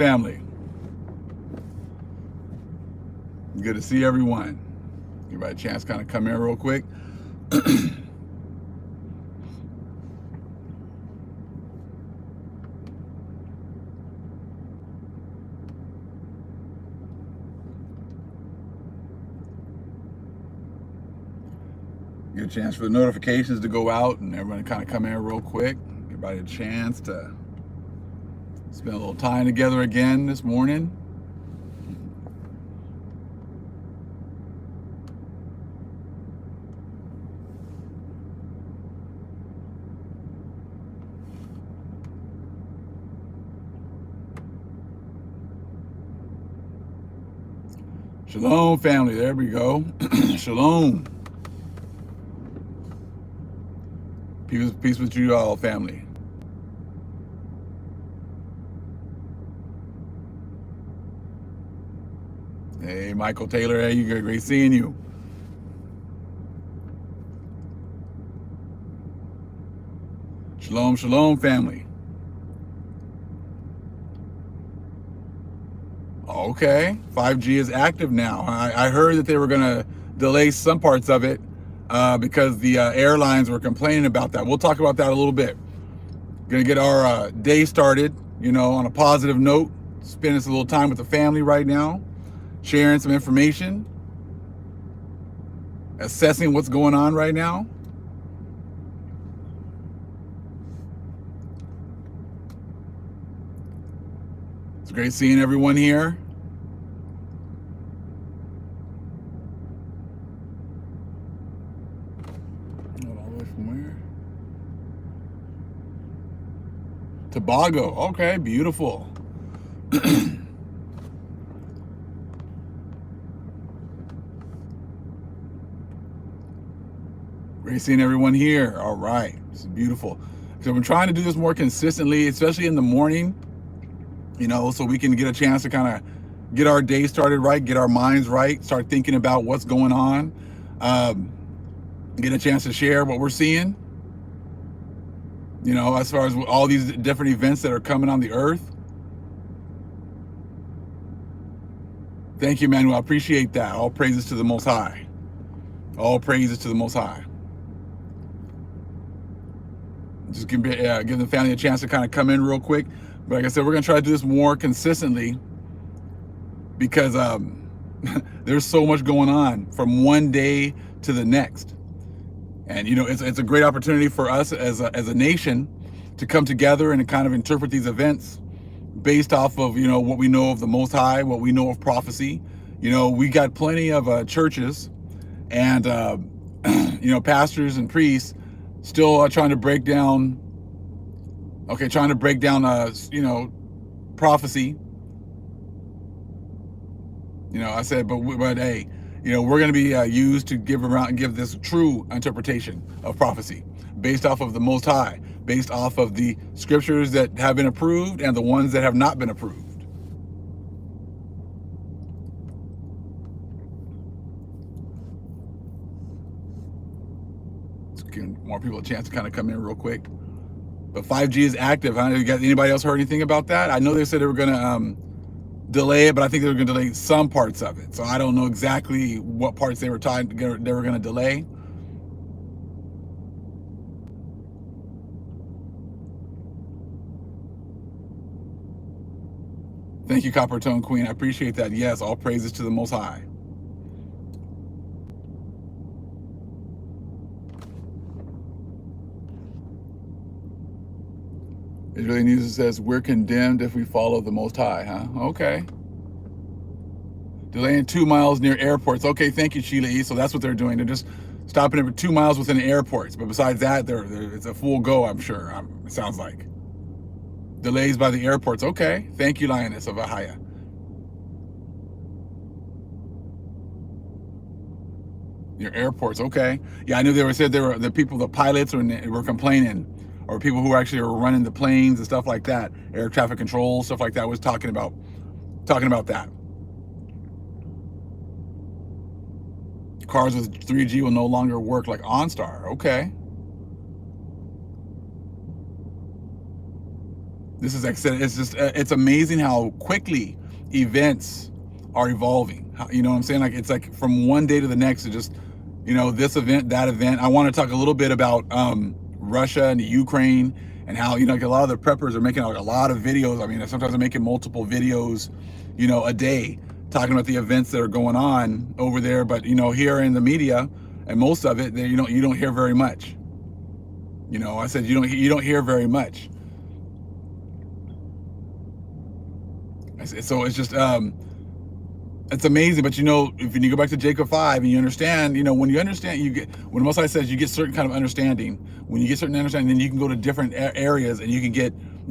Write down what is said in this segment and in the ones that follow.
Family, good to see everyone. Everybody a chance to kind of come in real quick. Get a chance for the notifications to go out and everyone kind of come in real quick. Everybody a chance to spend a little time together again this morning. Shalom, family. There we go. Shalom. Peace with you all, family. Hey, Michael Taylor. Hey, you good? Great seeing you. Shalom, shalom, family. Okay, 5G is active now. I heard that they were going to delay some parts of it because the airlines were complaining about that. We'll talk about that a little bit. Going to get our day started, on a positive note. Spending some little time with the family right now, sharing some information, assessing what's going on right now. It's great seeing everyone here. All the way from where? Tobago. Okay, beautiful. Great seeing everyone here. All right, this is beautiful. So we're trying to do this more consistently, especially in the morning. So we can get a chance to kind of get our day started right, get our minds right, start thinking about what's going on, get a chance to share what we're seeing, as far as all these different events that are coming on the earth. Thank you, Manuel. I appreciate that. All praises to the Most High. All praises to the Most High. Just give the family a chance to kind of come in real quick. But like I said, we're going to try to do this more consistently because there's so much going on from one day to the next. And, it's a great opportunity for us as a nation to come together and to kind of interpret these events based off of, what we know of the Most High, what we know of prophecy. We got plenty of churches and, pastors and priests still trying to break down prophecy. I said, but hey, we're going to be used to give this true interpretation of prophecy based off of the Most High, based off of the scriptures that have been approved and the ones that have not been approved. Let's give more people a chance to kind of come in real quick. But 5G is active. Anybody else heard anything about that? I know they said they were going to delay it, but I think they were going to delay some parts of it. So I don't know exactly what parts they were going to delay. Thank you, Copper Tone Queen. I appreciate that. Yes, all praises to the Most High. Israeli News says, we're condemned if we follow the Most High, huh? Okay. Delaying 2 miles near airports. Okay, thank you, Sheila E. So that's what they're doing. They're just stopping every 2 miles within airports. But besides that, it's a full go, I'm sure. It sounds like. Delays by the airports. Okay. Thank you, Lioness of Ahaya. Your airports. Okay. Yeah, I knew the pilots were complaining, or people who actually were running the planes and stuff like that, air traffic control, stuff like that, was talking about that. Cars with 3G will no longer work like OnStar. Okay. This is, like I said, it's just, it's amazing how quickly events are evolving. You know what I'm saying? Like, it's like from one day to the next, it just, you know, this event, that event. I want to talk a little bit about Russia and the Ukraine, and how, you know, like a lot of the preppers are making like a lot of videos. I mean, sometimes they're making multiple videos, you know, a day, talking about the events that are going on over there. But, you know, here in the media, and most of it, you don't hear very much. You know, I said you don't hear very much. So it's just it's amazing. But, you know, if you go back to Jacob 5 and you understand, you know, when you understand, you get, when Most High says you get certain kind of understanding, when you get certain understanding, then you can go to different areas and you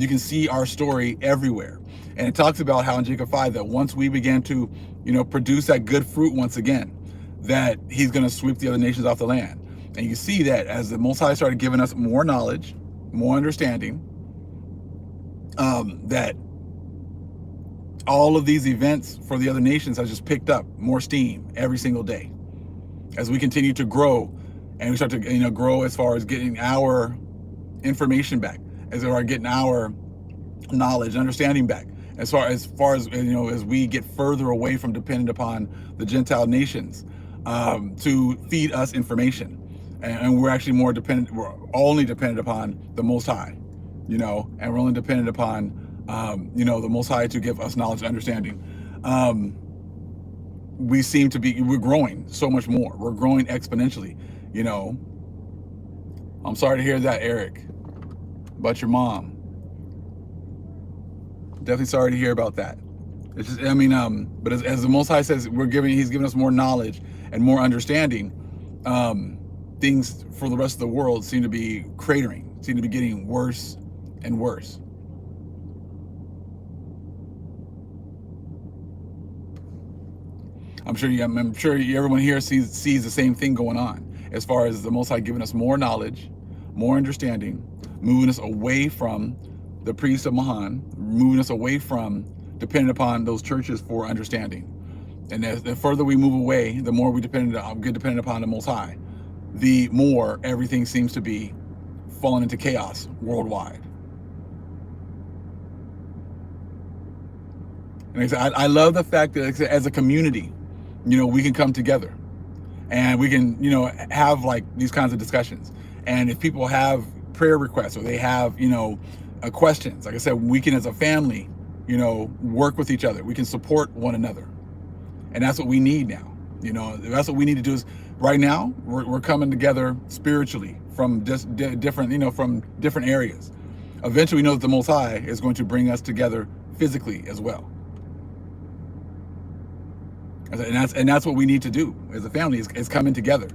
can see our story everywhere. And it talks about how in Jacob 5 that once we began to, you know, produce that good fruit once again, that he's going to sweep the other nations off the land. And you see that as the Most High started giving us more knowledge, more understanding, that all of these events for the other nations have just picked up more steam every single day as we continue to grow, and we start to, you know, grow as far as getting our information back, as far as getting our knowledge, understanding back, as far as you know, as we get further away from dependent upon the Gentile nations to feed us information, and we're actually more dependent. We're only dependent upon the Most High, you know, and we're only dependent upon you know, the Most High to give us knowledge and understanding. We seem to be, we're growing so much more. We're growing exponentially, you know. I'm sorry to hear that, Eric, about your mom. Definitely sorry to hear about that. It's just, I mean, but as the Most High says, he's giving us more knowledge and more understanding. Things for the rest of the world seem to be cratering, seem to be getting worse and worse. I'm sure everyone here sees the same thing going on, as far as the Most High giving us more knowledge, more understanding, moving us away from the priests of Mahan, moving us away from depending upon those churches for understanding. And the further we move away, the more we get dependent upon the Most High, the more everything seems to be falling into chaos worldwide. And I love the fact that as a community, you know, we can come together and we can, you know, have like these kinds of discussions. And if people have prayer requests, or they have, you know, questions, like I said, we can, as a family, you know, work with each other. We can support one another. And that's what we need now. You know, that's what we need to do. Is right now we're coming together spiritually from just different, you know, from different areas. Eventually we know that the Most High is going to bring us together physically as well. And that's what we need to do as a family, is coming together.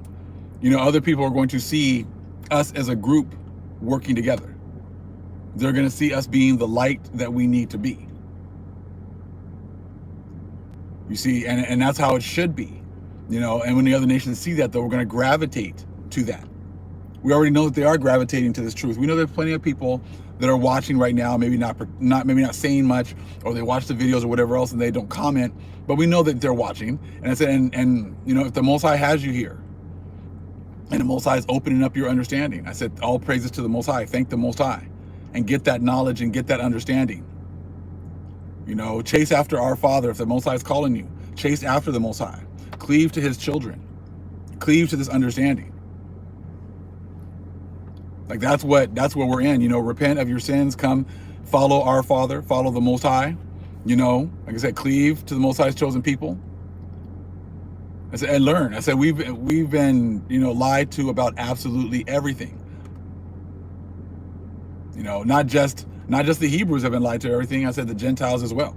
You know, other people are going to see us as a group working together. They're going to see us being the light that we need to be. You see, and that's how it should be. You know, and when the other nations see that, though, we're going to gravitate to that. We already know that they are gravitating to this truth. We know there's plenty of people that are watching right now, maybe not saying much, or they watch the videos or whatever else and they don't comment, but we know that they're watching. And I said, and you know, if the Most High has you here, and the Most High is opening up your understanding, I said, all praises to the Most High. Thank the Most High, and get that knowledge and get that understanding. You know, chase after our Father. If the Most High is calling you, chase after the Most High. Cleave to His children. Cleave to this understanding. Like that's where we're in. You know, repent of your sins, come follow our Father, follow the Most High. You know, like I said, cleave to the Most High's chosen people. I said, and learn. I said, we've been, you know, lied to about absolutely everything. You know, not just the Hebrews have been lied to everything. I said the Gentiles as well.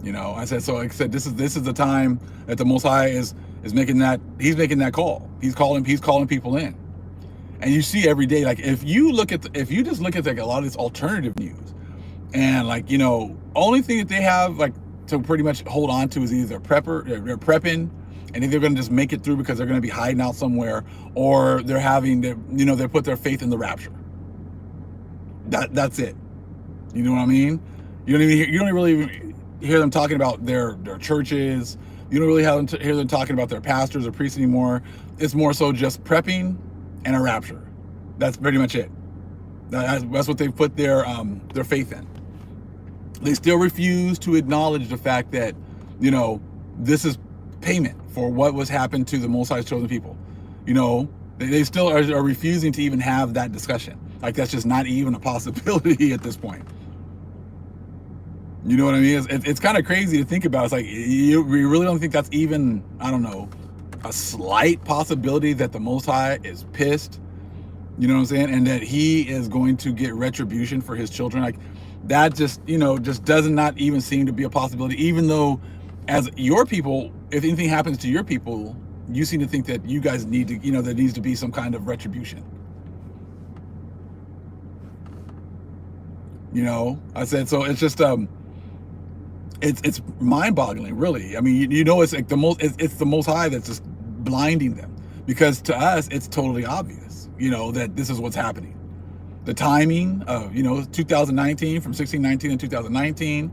You know, I said, so like I said, this is the time that the Most High is making that, he's making that call. He's calling people in. And you see every day, like if you just look at like a lot of this alternative news, and like, you know, only thing that they have like to pretty much hold on to is either they're prepping, and they're going to just make it through because they're going to be hiding out somewhere, or they're having to, you know, they put their faith in the rapture. That's it. You know what I mean? You don't really hear them talking about their churches. You don't really hear them talking about their pastors or priests anymore. It's more so just prepping and a rapture. That's pretty much it. That's what they've put their faith in. They still refuse to acknowledge the fact that, you know, this is payment for what was happened to the Most High's chosen people. You know, they still are refusing to even have that discussion. Like, that's just not even a possibility at this point. You know what I mean? It's kind of crazy to think about. It's like, you really don't think that's even, I don't know, a slight possibility that the Most High is pissed, you know what I'm saying? And that he is going to get retribution for his children. Like, that just, you know, just does not even seem to be a possibility, even though as your people, if anything happens to your people, you seem to think that you guys need to, you know, there needs to be some kind of retribution. You know, I said, so it's just, it's mind-boggling, really. I mean, you know, it's like it's the Most High that's just blinding them, because to us it's totally obvious, you know, that this is what's happening. The timing of, you know, 2019, from 1619 and 2019,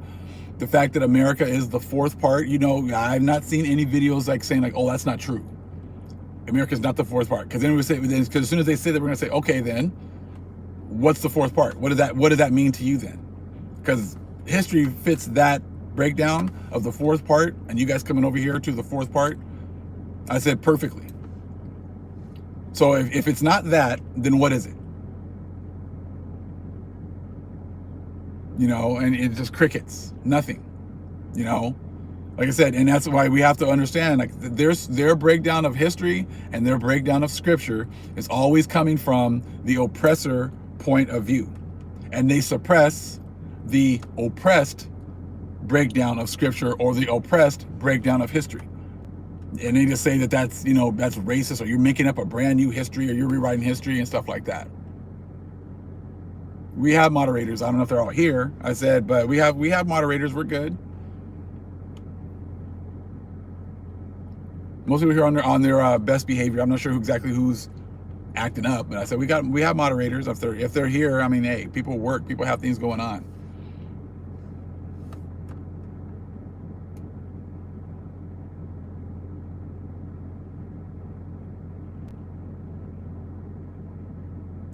the fact that America is the fourth part, you know, I've not seen any videos like saying like, oh, that's not true. America's not the fourth part, because then we say, because as soon as they say that, we're gonna say, okay, then what's the fourth part? What does that mean to you then? Because history fits that breakdown of the fourth part, and you guys coming over here to the fourth part, I said perfectly. So if it's not that, then what is it? You know, and it's just crickets, nothing, you know, like I said. And that's why we have to understand, like, their breakdown of history and their breakdown of scripture is always coming from the oppressor point of view, and they suppress the oppressed breakdown of scripture or the oppressed breakdown of history. And they just say that that's, you know, that's racist, or you're making up a brand new history, or you're rewriting history and stuff like that. We have moderators. I don't know if they're all here, I said, but we have moderators. We're good. Most people here on their best behavior. I'm not sure exactly who's acting up, but I said we have moderators. If they're here, I mean, hey, people work, people have things going on.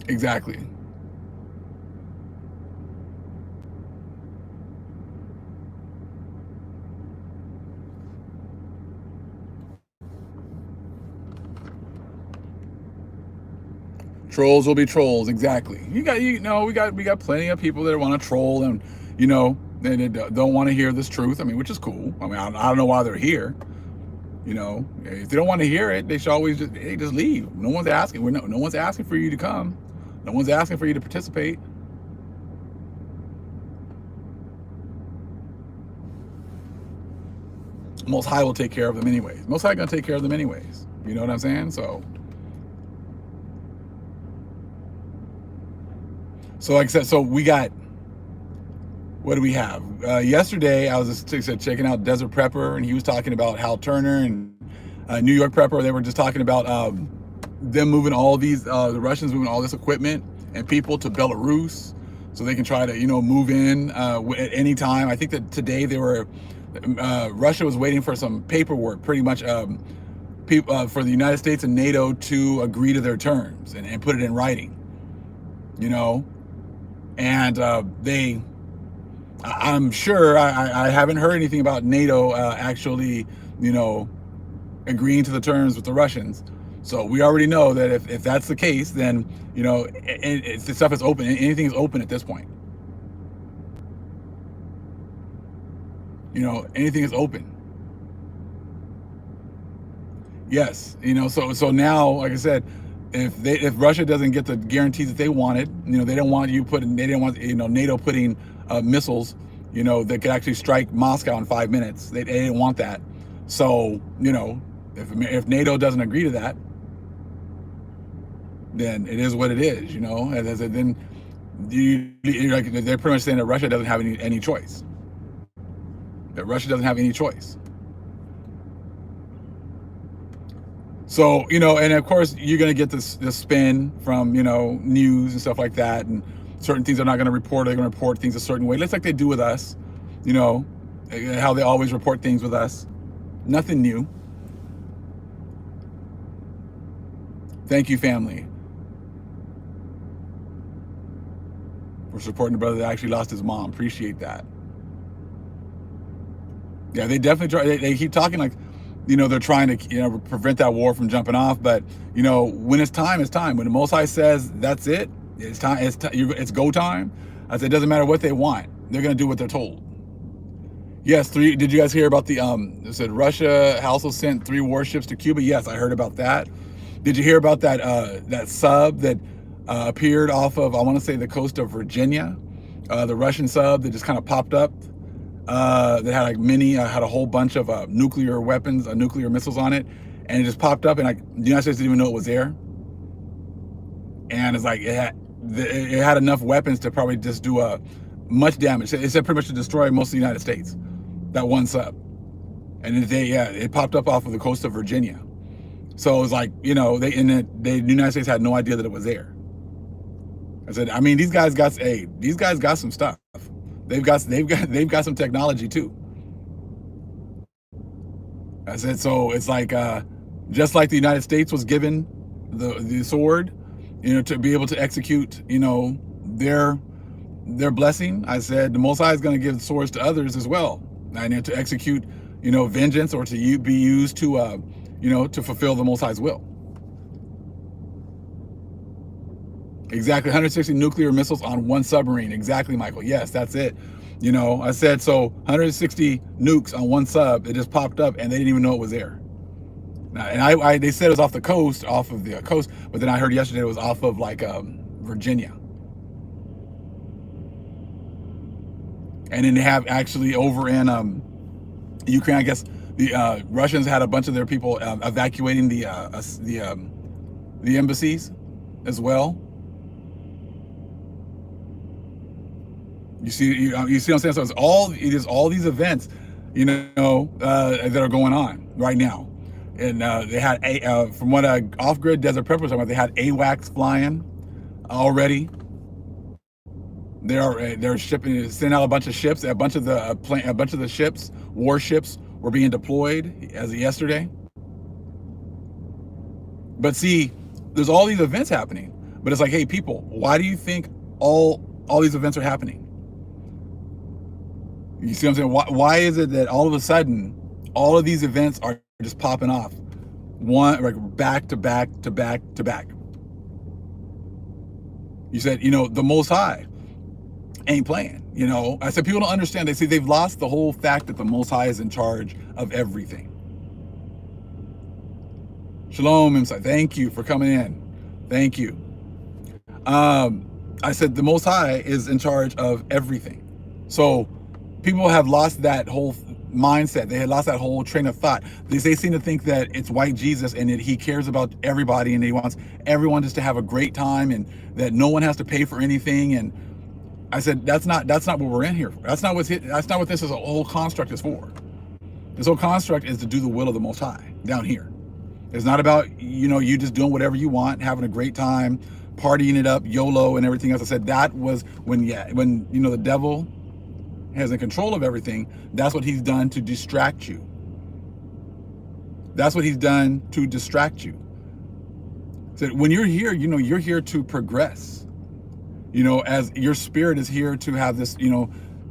Exactly. Trolls will be trolls. Exactly. We got plenty of people that want to troll, and, you know, they don't want to hear this truth. I mean, which is cool. I mean, I don't know why they're here. You know, if they don't want to hear it, they should always just leave. No one's asking. No one's asking for you to come. No one's asking for you to participate. Most High will take care of them anyways. Most High gonna take care of them anyways. You know what I'm saying? So like I said, so we got, what do we have? Yesterday, I was just checking out Desert Prepper, and he was talking about Hal Turner and New York Prepper. They were just talking about them moving all these, the Russians moving all this equipment and people to Belarus, so they can try to, you know, move in at any time. I think that today Russia was waiting for some paperwork, pretty much, for the United States and NATO to agree to their terms and put it in writing, you know. And I'm sure, I haven't heard anything about NATO actually, you know, agreeing to the terms with the Russians. So we already know that if that's the case, then, you know, the stuff is open. Anything is open at this point. You know, anything is open. Yes, you know, so now, like I said, if Russia doesn't get the guarantees that they wanted, you know, they didn't want, you know, NATO putting missiles, you know, that could actually strike Moscow in 5 minutes. They didn't want that. So, you know, if NATO doesn't agree to that, then it is what it is, you know. And then they're pretty much saying that Russia doesn't have any choice. That Russia doesn't have any choice. So, you know, and of course you're going to get this spin from, you know, news and stuff like that, and certain things they're not going to report. They're going to report things a certain way, just like they do with us, you know, how they always report things with us. Nothing new. Thank you, family. for supporting the brother that actually lost his mom. Appreciate that. Yeah, they definitely try. They keep talking like, they're trying to, prevent that war from jumping off. But, when it's time, it's time. When the Most High says that's it, it's time. It's go time. I said, it doesn't matter what they want. They're going to do what they're told. Yes, did you guys hear about it said Russia also sent 3 warships to Cuba? Yes, I heard about that. Did you hear about that sub that appeared off of, I want to say, the coast of Virginia? The Russian sub that just kind of popped up. That had had a whole bunch of nuclear weapons, nuclear missiles on it, and it just popped up, and the United States didn't even know it was there. And it's like it had enough weapons to probably just do much damage. It said pretty much to destroy most of the United States. That one sub, and it popped up off of the coast of Virginia. So it was like, the United States had no idea that it was there. I said, I mean, these guys got some stuff. They've got some technology too. I said, so it's like just like the United States was given the sword, to be able to execute, their blessing. I said the Most High is going to give swords to others as well, and to execute, vengeance, or to be used to, to fulfill the Most High's will. Exactly, 160 nuclear missiles on one submarine. Exactly, Michael. Yes, that's it. I said, so 160 nukes on one sub, it just popped up, and they didn't even know it was there. Now, and they said it was off the coast, but then I heard yesterday it was off of Virginia. And then they have actually over in Ukraine, I guess the Russians had a bunch of their people evacuating the embassies as well. You see what I'm saying? So it is all these events, that are going on right now. And they had from what off-grid desert prep was talking about, they had AWACS flying already. They're sending out a bunch of ships. A bunch of the ships, warships, were being deployed as of yesterday. But see, there's all these events happening. But it's like, hey, people, why do you think all these events are happening? You see what I'm saying? Why is it that all of a sudden, all of these events are just popping off, back to back to back to back? You said, the Most High ain't playing. I said, people don't understand. They say they've lost the whole fact that the Most High is in charge of everything. Shalom, Imsai. Thank you for coming in. Thank you. I said the Most High is in charge of everything. So people have lost that whole mindset. They had lost that whole train of thought. They seem to think that it's white Jesus and that he cares about everybody and he wants everyone just to have a great time and that no one has to pay for anything. And I said, that's not what we're in here for. That's not what this is. A whole construct is for. This whole construct is to do the will of the Most High down here. It's not about, you just doing whatever you want, having a great time, partying it up, YOLO and everything else. I said that was when the devil has in control of everything. That's what he's done to distract you. That's what he's done to distract you. So when you're here, you're here to progress. As your spirit is here to have this,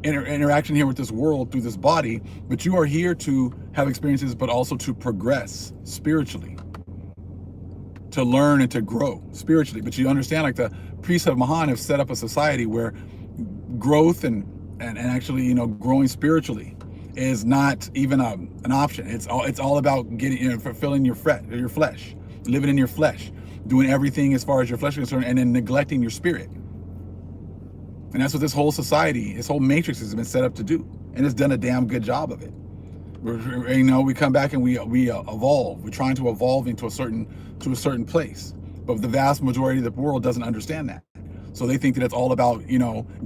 interaction here with this world through this body, but you are here to have experiences, but also to progress spiritually, to learn and to grow spiritually. But you understand, like the priests of Mahan have set up a society where growth and actually, growing spiritually is not even an option. It's all about getting, fulfilling your flesh, living in your flesh, doing everything as far as your flesh is concerned, and then neglecting your spirit. And that's what this whole society, this whole matrix has been set up to do, and it's done a damn good job of it. We come back and we evolve. We're trying to evolve to a certain place, but the vast majority of the world doesn't understand that. So they think that it's all about,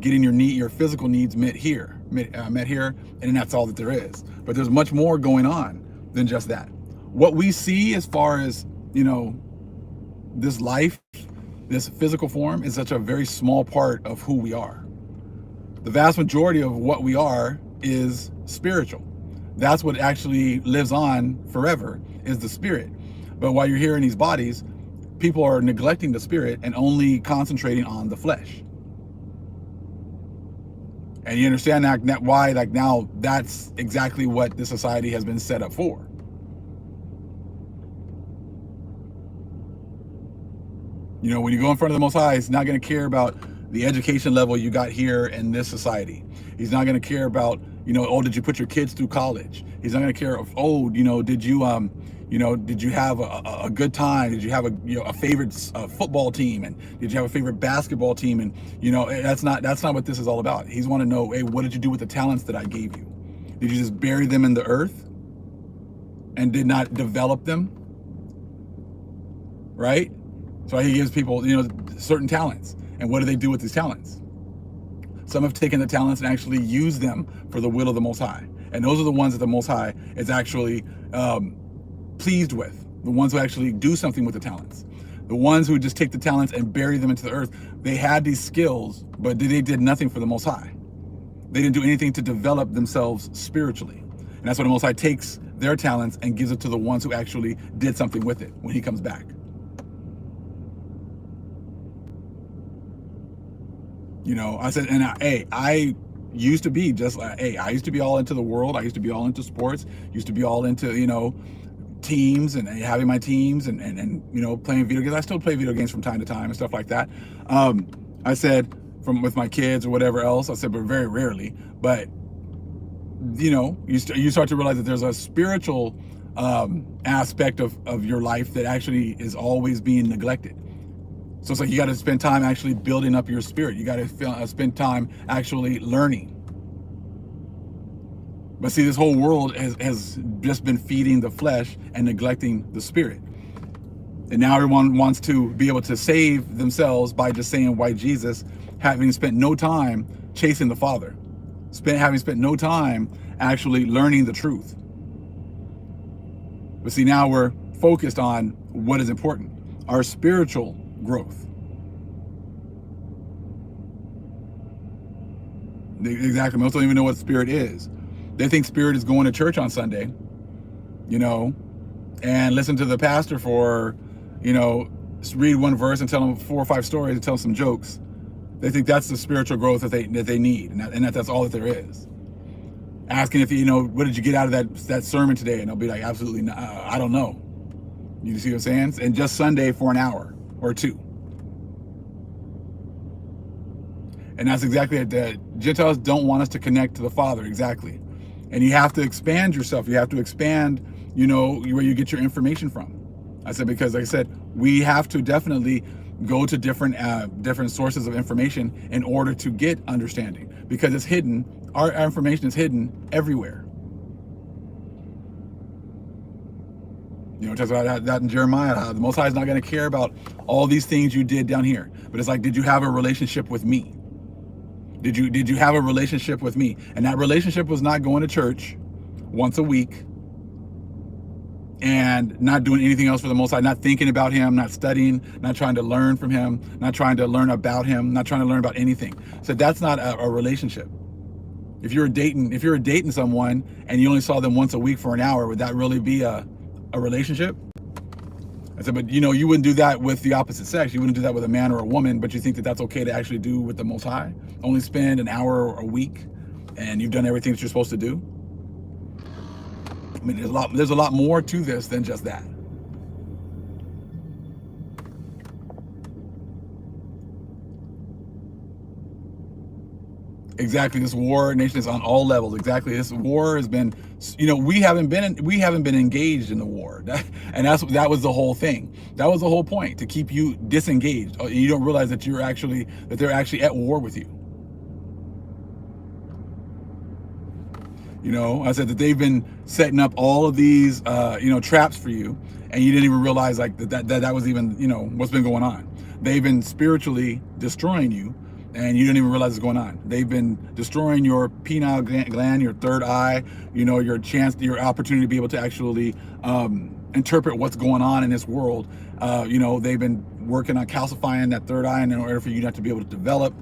getting your physical needs met here, and that's all that there is. But there's much more going on than just that. What we see as far as, this life, this physical form, is such a very small part of who we are. The vast majority of what we are is spiritual. That's what actually lives on forever, is the spirit. But while you're here in these bodies, people are neglecting the spirit and only concentrating on the flesh. And you understand that why, like, now that's exactly what this society has been set up for. You know, when you go in front of the Most High, He's not going to care about the education level you got here in this society. He's not going to care about, you know, oh, did you put your kids through college? He's not going to care of, oh, you know, did you have a good time? Did you have a favorite football team? And did you have a favorite basketball team? And, you know, that's not what this is all about. He's want to know, hey, what did you do with the talents that I gave you? Did you just bury them in the earth and did not develop them? Right? So He gives people, you know, certain talents. And what do they do with these talents? Some have taken the talents and actually used them for the will of the Most High. And those are the ones that the Most High is actually pleased with. The ones who actually do something with the talents. The ones who just take the talents and bury them into the earth. They had these skills, but they did nothing for the Most High. They didn't do anything to develop themselves spiritually. And that's why the Most High takes their talents and gives it to the ones who actually did something with it when He comes back. You know, I said, and I used to be just like, I used to be all into the world. I used to be all into sports, used to be all into, you know, teams and having my teams and you know, playing video games. I still play video games from time to time and stuff like that. I said, with my kids or whatever else, I said, but very rarely. But, you know, you start to realize that there's a spiritual aspect of your life that actually is always being neglected. So it's like you got to spend time actually building up your spirit. You got to spend time actually learning. But see, this whole world has just been feeding the flesh and neglecting the spirit. And now everyone wants to be able to save themselves by just saying why Jesus, having spent no time chasing the Father, having spent no time actually learning the truth. But see, now we're focused on what is important, our spiritual growth. Exactly. Most don't even know what spirit is. They think spirit is going to church on Sunday, you know, and listen to the pastor for, you know, read one verse and tell them 4 or 5 stories and tell them some jokes. They think that's the spiritual growth that they need, and that's all that there is. Asking if, you know, what did you get out of that sermon today? And they'll be like, absolutely not, I don't know. You see what I'm saying? And just Sunday for an hour or 2. And that's exactly it. The Gentiles don't want us to connect to the Father, exactly. And you have to expand yourself. You have to expand, you know, where you get your information from. I said, because like I said, we have to definitely go to different sources of information in order to get understanding, because it's hidden. Our information is hidden everywhere. You know, it talks about that in Jeremiah, how the Most High is not going to care about all these things you did down here. But it's like, did you have a relationship with me? Did you have a relationship with me? And that relationship was not going to church once a week and not doing anything else for the Most High, not thinking about Him, not studying, not trying to learn from Him, not trying to learn about Him, not trying to learn about anything. So that's not a relationship. If you're dating someone and you only saw them once a week for an hour, would that really be a relationship? I said, but you know, you wouldn't do that with the opposite sex. You wouldn't do that with a man or a woman, but you think that that's okay to actually do with the Most High? Only spend an hour a week and you've done everything that you're supposed to do? I mean, there's a lot more to this than just that. Exactly. This war nation is on all levels. Exactly. This war has been, you know, we haven't been engaged in the war. And that was the whole thing. That was the whole point, to keep you disengaged. You don't realize that they're actually at war with you. You know, I said that they've been setting up all of these, you know, traps for you, and you didn't even realize like that was even, you know, what's been going on. They've been spiritually destroying you, and you didn't even realize what's going on. They've been destroying your pineal gland, your third eye, you know, your opportunity to be able to actually interpret what's going on in this world. You know, they've been working on calcifying that third eye in order for you not to be able to develop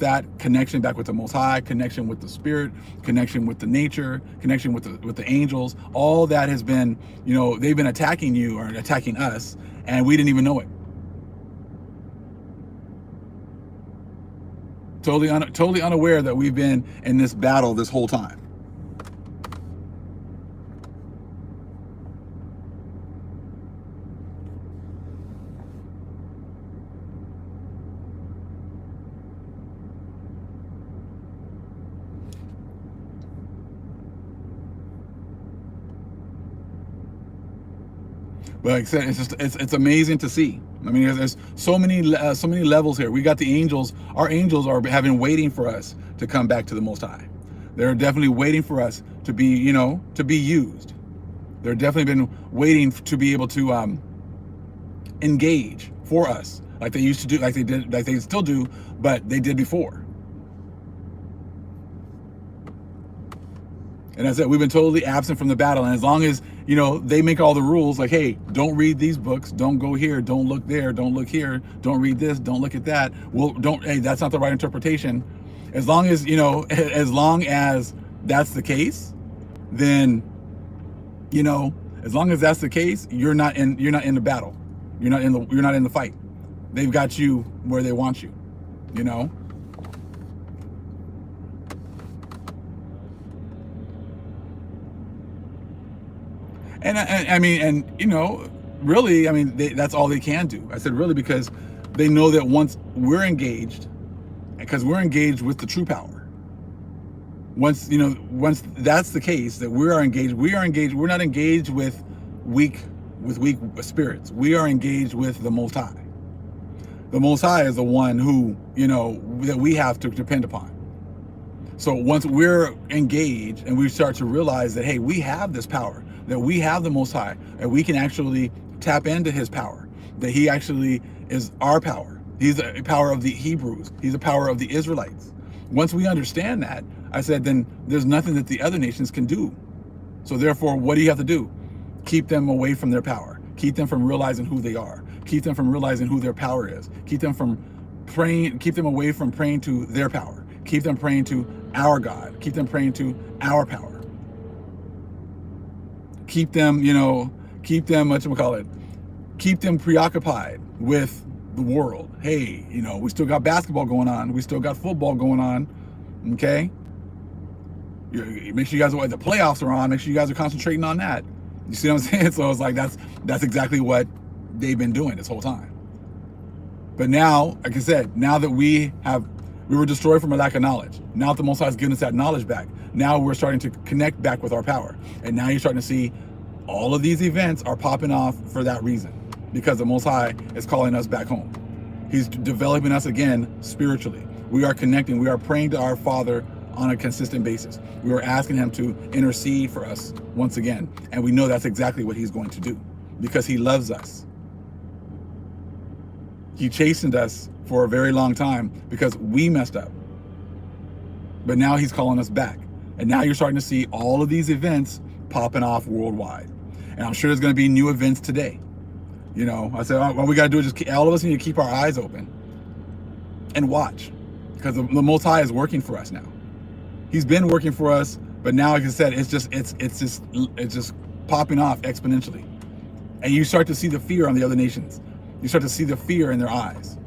that connection back with the Most High, connection with the Spirit, connection with the nature, connection with the angels. All that has been, you know, they've been attacking you or attacking us, and we didn't even know it. Totally unaware that we've been in this battle this whole time. But like I said, it's amazing to see. I mean, there's so many levels here. We got the angels. Our angels have been waiting for us to come back to the Most High. They're definitely waiting for us to be, to be used. They're definitely been waiting to be able to engage for us, like they used to do, like they did, like they still do, but they did before. And as I said, we've been totally absent from the battle. And as long as, they make all the rules, like, hey, don't read these books, don't go here, don't look there, don't look here, don't read this, don't look at that. Well, hey, that's not the right interpretation. As long as, as long as that's the case, then, as long as that's the case, you're not in the battle. You're not in the fight. They've got you where they want you, And I mean, really, I mean, that's all they can do. I said really because they know that once we're engaged, because we're engaged with the true power. Once that's the case, that we are engaged. We're not engaged with weak spirits. We are engaged with the Most High. The Most High is the one who, that we have to depend upon. So once we're engaged and we start to realize that, hey, we have this power, that we have the Most High, and we can actually tap into his power, that he actually is our power. He's the power of the Hebrews. He's the power of the Israelites. Once we understand that, I said, then there's nothing that the other nations can do. So therefore, what do you have to do? Keep them away from their power. Keep them from realizing who they are. Keep them from realizing who their power is. Keep them from praying. Keep them away from praying to their power. Keep them praying to our God. Keep them praying to our power. Keep them, keep them, keep them preoccupied with the world. Hey, we still got basketball going on. We still got football going on. Okay. Make sure you guys, the playoffs are on. Make sure you guys are concentrating on that. You see what I'm saying? So it's like, that's exactly what they've been doing this whole time. But now, like I said, now that we were destroyed from a lack of knowledge. Now that the Most High has given us that knowledge back, now we're starting to connect back with our power. And now you're starting to see all of these events are popping off for that reason, because the Most High is calling us back home. He's developing us again spiritually. We are connecting. We are praying to our Father on a consistent basis. We are asking him to intercede for us once again. And we know that's exactly what he's going to do, because he loves us. He chastened us for a very long time because we messed up. But now he's calling us back. And now you're starting to see all of these events popping off worldwide. And I'm sure there's going to be new events today. I said, all we got to do is all of us need to keep our eyes open and watch, because the Most High is working for us now. He's been working for us, but now, like I said, it's just popping off exponentially. And you start to see the fear on the other nations. You start to see the fear in their eyes.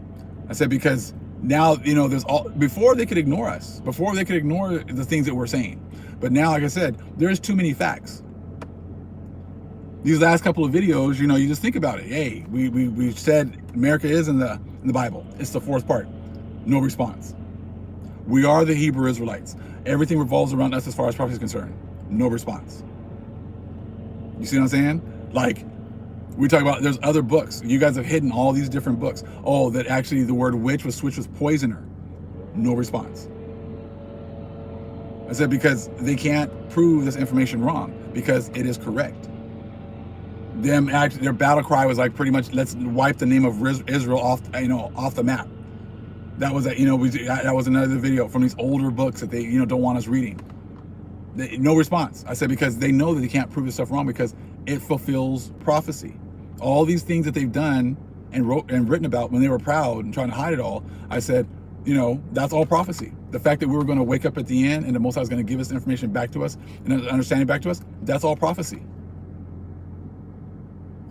I said, because now, there's before they could ignore us, before they could ignore the things that we're saying. But now, like I said, there's too many facts. These last couple of videos, you just think about it. Hey, we said America is in the Bible. It's the fourth part. No response. We are the Hebrew Israelites. Everything revolves around us as far as prophecy is concerned. No response. You see what I'm saying? Like, we talk about, there's other books. You guys have hidden all these different books. Oh, that actually the word witch was switched with poisoner. No response. I said, because they can't prove this information wrong, because it is correct. Their battle cry was like, pretty much, let's wipe the name of Israel off the map. That was that was another video from these older books that they don't want us reading. No response. I said, because they know that they can't prove this stuff wrong, because it fulfills prophecy. All these things that they've done and wrote and written about when they were proud and trying to hide it all, I said, that's all prophecy. The fact that we were going to wake up at the end and the Most High is going to give us information back to us and understanding back to us, that's all prophecy.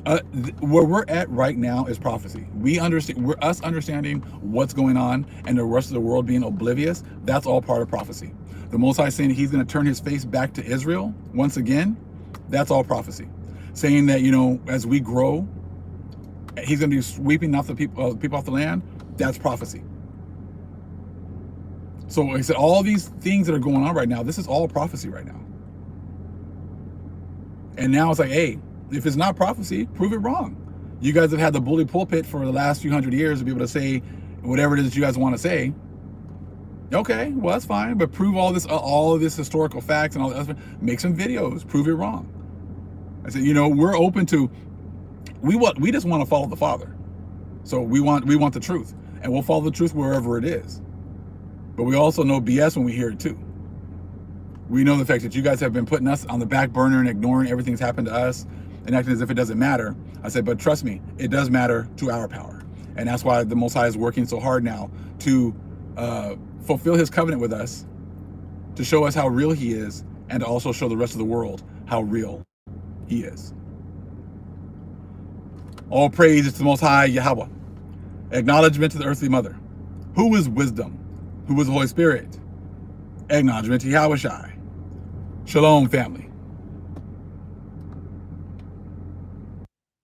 Where we're at right now is prophecy. We understand, we're us understanding what's going on and the rest of the world being oblivious. That's all part of prophecy. The Most High saying he's going to turn his face back to Israel once again. That's all prophecy. Saying that, you know, as we grow, he's going to be sweeping off the people off the land. That's prophecy. So like I said, all these things that are going on right now, this is all prophecy right now. And now it's like, hey, if it's not prophecy, prove it wrong. You guys have had the bully pulpit for the last few hundred years to be able to say whatever it is that you guys want to say. Okay, well, that's fine, but prove all of this historical facts and all that. Make some videos, prove it wrong. I said, you know, we're open to, we just want to follow the Father. So we want the truth, and we'll follow the truth wherever it is. But we also know BS when we hear it too. We know the fact that you guys have been putting us on the back burner and ignoring everything that's happened to us and acting as if it doesn't matter. I said, but trust me, it does matter to our power. And that's why the Most High is working so hard now to fulfill his covenant with us, to show us how real he is, and to also show the rest of the world how real he is. All praise is to the Most High Yahweh. Acknowledgement to the earthly mother. Who is wisdom? Who is the Holy Spirit? Acknowledgement to Yahweh Shai. Shalom, family.